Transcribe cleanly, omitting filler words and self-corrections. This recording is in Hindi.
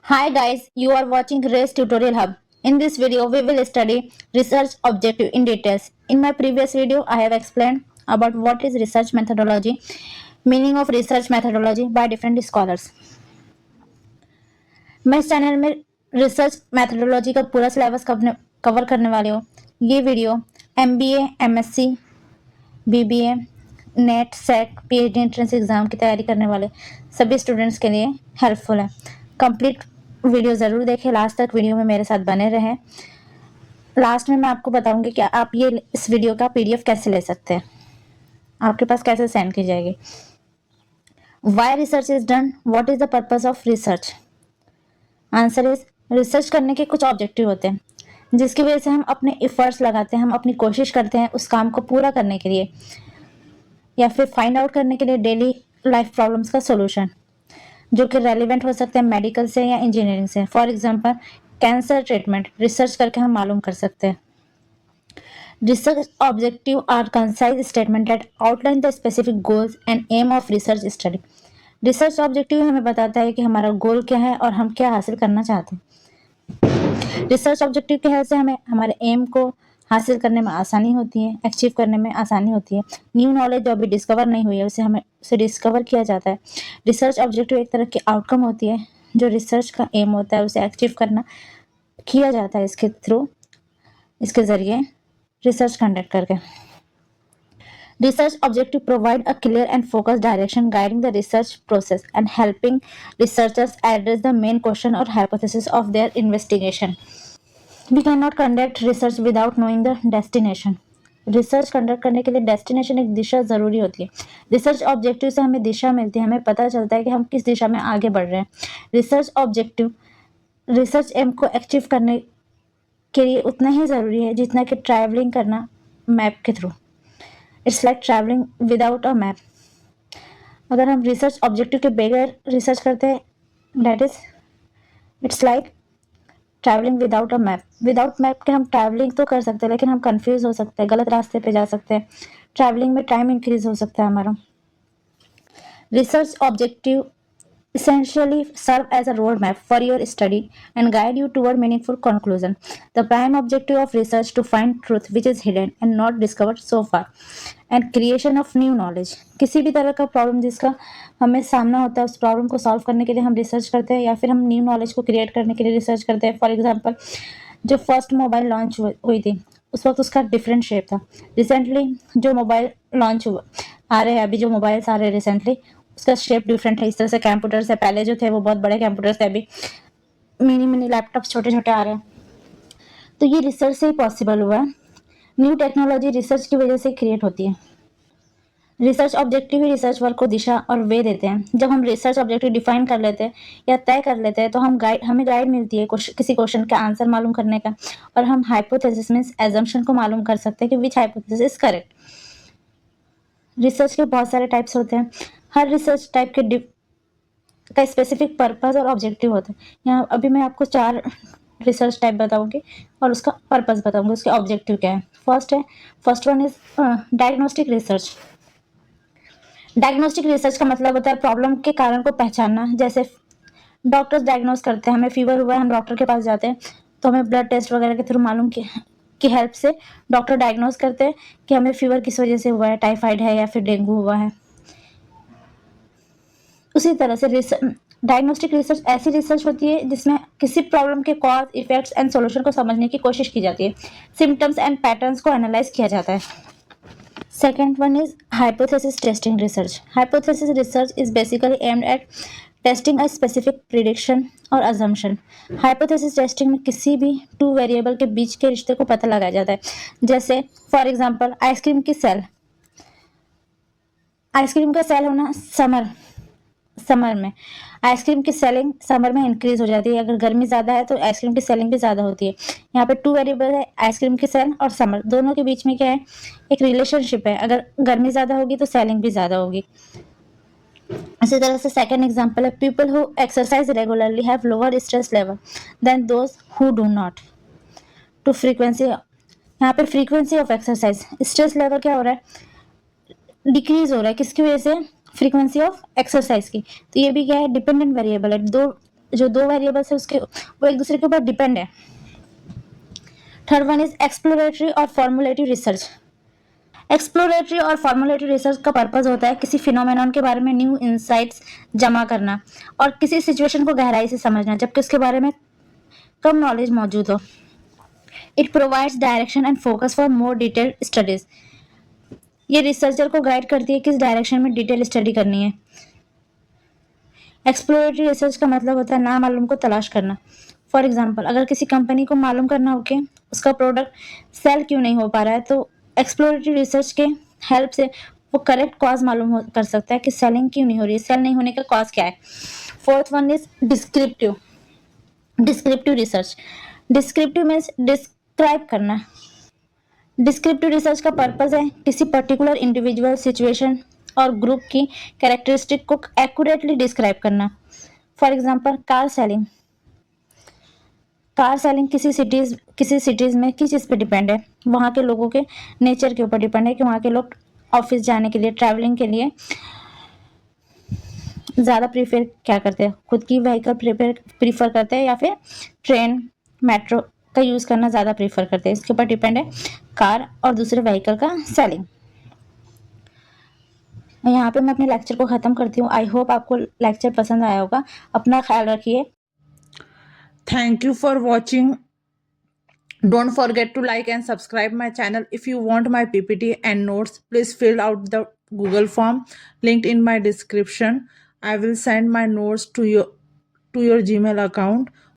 Hi guys, you are watching Race Tutorial Hub. In this video, we will study research objective in details. In my previous video, I have explained about what is research methodology, meaning of research methodology by different scholars. मैं इस चैनल में रिसर्च मैथडोलॉजी का पूरा सिलेबस कवर करने वाली हूँ। ये video MBA, MSc, BBA, net, set, PhD entrance exam की तैयारी करने वाले सभी स्टूडेंट्स के लिए हेल्पफुल है। कंप्लीट वीडियो ज़रूर देखें, लास्ट तक वीडियो में मेरे साथ बने रहें। लास्ट में मैं आपको बताऊंगी कि आप ये इस वीडियो का PDF कैसे ले सकते हैं, आपके पास कैसे सेंड की जाएगी। Why research is done, what is the purpose of research. Answer is, research करने के कुछ ऑब्जेक्टिव होते हैं जिसकी वजह से हम अपने एफर्ट्स लगाते हैं, हम अपनी कोशिश करते हैं उस काम को पूरा करने के लिए या फिर फाइंड आउट करने के लिए डेली लाइफ प्रॉब्लम्स का सोल्यूशन, जो कि रेलिवेंट हो सकते हैं मेडिकल से या इंजीनियरिंग से। For example cancer treatment research करके हम मालूम कर सकते हैं। Research objective are concise statement that outline the specific goals and aim of research study. Research objective हमें बताता है कि हमारा गोल क्या है और हम क्या हासिल करना चाहते हैं। रिसर्च ऑब्जेक्टिव के हेल्प से हमें हमारे एम को हासिल करने में आसानी होती है, अचीव करने में आसानी होती है। न्यू नॉलेज जो अभी डिस्कवर नहीं हुई है उसे डिस्कवर किया जाता है। रिसर्च ऑब्जेक्टिव एक तरह की आउटकम होती है जो रिसर्च का एम होता है उसे अचीव करना किया जाता है इसके जरिए रिसर्च कंडक्ट करके। Research objective provide a clear and focused direction guiding the research process and helping researchers address the main question or hypothesis of their investigation. We cannot conduct research without knowing the destination. Research conduct करने के लिए डेस्टिनेशन, एक दिशा ज़रूरी होती है। रिसर्च ऑब्जेक्टिव से हमें दिशा मिलती है, हमें पता चलता है कि हम किस दिशा में आगे बढ़ रहे हैं। रिसर्च ऑब्जेक्टिव रिसर्च एम को अचीव करने के लिए उतना ही ज़रूरी है जितना कि ट्रैवलिंग करना मैप के through. It's like travelling without a map. अगर हम रिसर्च ऑब्जेक्टिव के बगैर रिसर्च करते हैं, that is it's like travelling without a map. Without map के हम ट्रैवलिंग तो कर सकते हैं लेकिन हम कंफ्यूज हो सकते हैं, गलत रास्ते पे जा सकते हैं, ट्रैवलिंग में टाइम इंक्रीज हो सकता है हमारा। Research objective essentially serve as a roadmap for your study and guide you toward meaningful conclusion. The prime objective of research to find truth which is hidden and not discovered so far and creation of new knowledge. किसी भी तरह का प्रॉब्लम जिसका हमें सामना होता है उस प्रॉब्लम को सॉल्व करने के लिए हम रिसर्च करते हैं या फिर हम न्यू नॉलेज को क्रिएट करने के लिए रिसर्च करते हैं। फॉर एग्जाम्पल जो फर्स्ट मोबाइल लॉन्च हुई थी उस वक्त उसका डिफरेंट शेप था। रिसेंटली जो मोबाइल लॉन्च हुआ आ रहे हैं, अभी जो मोबाइल्स आ रहे हैं रिसेंटली, उसका शेप डिफरेंट है। इस तरह से कंप्यूटर्स है, पहले जो थे वो बहुत बड़े कंप्यूटर्स थे, अभी मिनी मिनी लैपटॉप छोटे छोटे आ रहे हैं। तो ये रिसर्च से ही पॉसिबल हुआ है। न्यू टेक्नोलॉजी रिसर्च की वजह से क्रिएट होती है। रिसर्च ऑब्जेक्टिव ही रिसर्च वर्क को दिशा और वे देते हैं। जब हम रिसर्च ऑब्जेक्टिव डिफाइन कर लेते हैं या तय कर लेते हैं तो हमें गाइड मिलती है किसी क्वेश्चन का आंसर मालूम करने का, और हम हाइपोथेसिस मींस एजम्पशन को मालूम कर सकते हैं कि विच हाइपोथेसिस इज करेक्ट। रिसर्च के बहुत सारे टाइप्स होते हैं। हर रिसर्च टाइप के का स्पेसिफिक पर्पस और ऑब्जेक्टिव होता है। यहाँ अभी मैं आपको 4 रिसर्च टाइप बताऊंगी और उसका पर्पस बताऊंगी, उसके ऑब्जेक्टिव क्या है। First one is diagnostic research. Diagnostic research का मतलब होता है प्रॉब्लम के कारण को पहचानना। जैसे डॉक्टर्स डायग्नोस करते हैं, हमें फीवर हुआ है, हम डॉक्टर के पास जाते हैं तो हमें ब्लड टेस्ट वगैरह के थ्रू मालूम की हेल्प से डॉक्टर डायग्नोस करते हैं कि हमें फीवर किस वजह से हुआ है, टाइफाइड है या फिर डेंगू हुआ है। उसी तरह से डायग्नोस्टिक रिसर्च ऐसी रिसर्च होती है जिसमें किसी प्रॉब्लम के कॉज, इफेक्ट्स एंड सॉल्यूशन को समझने की कोशिश की जाती है। सिम्टम्स एंड पैटर्न्स को एनालाइज किया जाता है। Second one is hypothesis testing research. Hypothesis research is basically aimed at testing a specific prediction और अजम्पशन। हाइपोथेसिस टेस्टिंग में किसी भी 2 वेरिएबल के बीच के रिश्ते को पता लगाया जाता है। जैसे फॉर एग्जांपल आइसक्रीम का सेल होना समर में आइसक्रीम की सेलिंग समर में इंक्रीज हो जाती है। अगर गर्मी ज़्यादा है तो आइसक्रीम की सेलिंग भी ज़्यादा होती है। यहाँ पे 2 वेरिएबल है, आइसक्रीम की सेल और समर, दोनों के बीच में क्या है, एक रिलेशनशिप है। अगर गर्मी ज़्यादा होगी तो सेलिंग भी ज़्यादा होगी। इसी तरह से सेकेंड एग्जाम्पल है people who exercise regularly have lower stress level than those who do not. To frequency, यहाँ पे frequency of exercise, stress level क्या हो रहा है, डिक्रीज हो रहा है। किसकी वजह से, फ्रीक्वेंसी ऑफ एक्सरसाइज की। तो ये भी क्या है, डिपेंडेंट वेरिएबल है। जो दो वेरिएबल्स है उसके वो एक दूसरे के ऊपर डिपेंड है। थर्ड वन इज एक्सप्लोरेटरी और फॉर्मुलेटिव रिसर्च। एक्सप्लोरेटरी और फॉर्मुलेटिव रिसर्च का पर्पस होता है किसी फिनोमेनन के बारे में न्यू इंसाइट्स जमा करना और किसी सिचुएशन को गहराई से समझना जबकि उसके बारे में कम नॉलेज मौजूद हो। It provides direction and focus for more detailed studies. ये रिसर्चर को गाइड करती है किस डायरेक्शन में डिटेल स्टडी करनी है। एक्सप्लोरेटरी रिसर्च का मतलब होता है नामालूम को तलाश करना। फॉर एग्जाम्पल, अगर किसी कंपनी को मालूम करना हो कि उसका प्रोडक्ट सेल क्यों नहीं हो पा रहा है तो एक्सप्लोरेटरी रिसर्च के हेल्प से वो करेक्ट कॉज कर सकता है कि सेलिंग क्यों नहीं हो रही है, सेल नहीं होने का कॉज क्या है। Fourth one is descriptive research. Descriptive means describe करना। डिस्क्रिप्टिव रिसर्च का पर्पस है किसी पर्टिकुलर इंडिविजुअल सिचुएशन और ग्रुप की कैरेक्टरिस्टिक को एक्यूरेटली डिस्क्राइब करना। फॉर एग्जांपल, कार सेलिंग किसी सिटीज में किस चीज़ पे डिपेंड है, वहाँ के लोगों के नेचर के ऊपर डिपेंड है कि वहाँ के लोग ऑफिस जाने के लिए, ट्रैवलिंग के लिए ज़्यादा प्रीफर क्या करते हैं, खुद की व्हीकल प्रीफर करते हैं या फिर ट्रेन मेट्रो का यूज़ करना ज़्यादा प्रीफर करते हैं। इसके ऊपर डिपेंड है कार और दूसरे व्हीकल का सेलिंग। यहाँ पे मैं अपने लेक्चर को ख़त्म करती हूँ। आई होप आपको लेक्चर पसंद आया होगा। अपना ख्याल रखिए। Thank you for watching. Don't forget to like and subscribe my channel. If you want my PPT and notes, please fill out the Google form linked in my description. I will send my notes to your Gmail account.